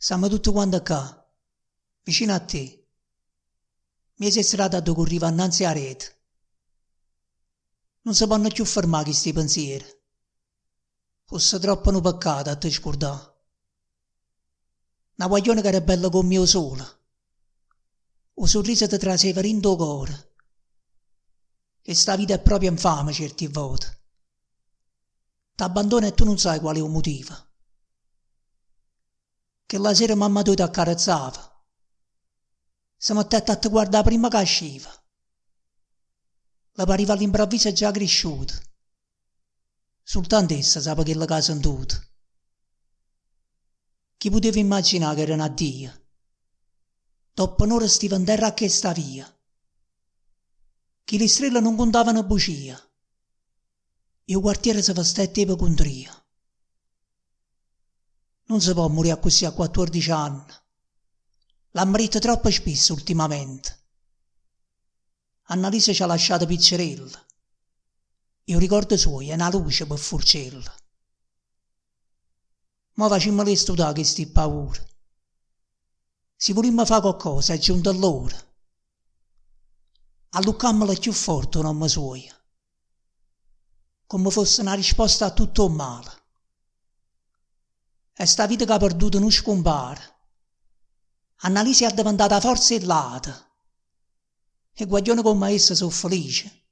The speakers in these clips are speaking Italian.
Siamo tutti quanti qua, vicino a te. Mi sei strada dove corriva annanzi a rete. Non si possono più fermare questi pensieri. Fosse troppo un peccato a te scordare. Una guaglione che era bella come mio sole. O sorriso ti traseva in tuo cuore. Che sta vita è proprio infame certe volte. T'abbandona e tu non sai qual è il motivo. Che la sera mamma tua ti accarezzava. Siamo attenti a te guardare prima che usciva. La pariva all'improvviso già cresciuta. Soltanto essa sapeva che la casa è tutta. Chi poteva immaginare che era un addio? Dopo un'ora stiva in terra che sta via. Che le stelle non contavano bugia. E il quartiere si festetteva contria. Non si può morire così a 14 anni. L'ha marito troppo spesso ultimamente. Annalisa ci ha lasciato pizzerella. E il ricordo suo è una luce per forcella. Ma facciamo le studare queste paure. Se volimmo fare qualcosa è giunto l'ora. Alluccammola più forte un nome suo. Come fosse una risposta a tutto il male. E sta vita che ha perduto non scompare. Annalisa è diventata forza e lata. E guaglione come essa sono felice.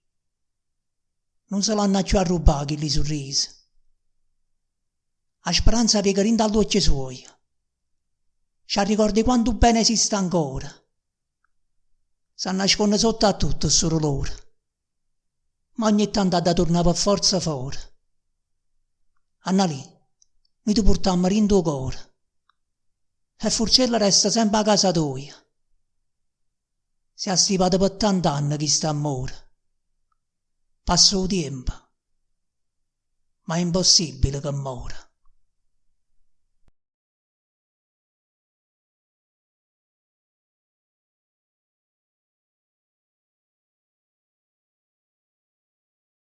Non se l'hanno più a rubare quei sorrisi. La speranza viene grinda agli occhi suoi. Ci ricorda quanto bene esiste ancora. Si nasconde sotto a tutto solo loro. Ma ogni tanto ha da tornare per forza fuori. Annalì, noi ti portiamo in tuo cuore. E Forcella resta sempre a casa tua. Si è stipato per tanti anni questo amore. Passa il tempo, ma è impossibile che mora.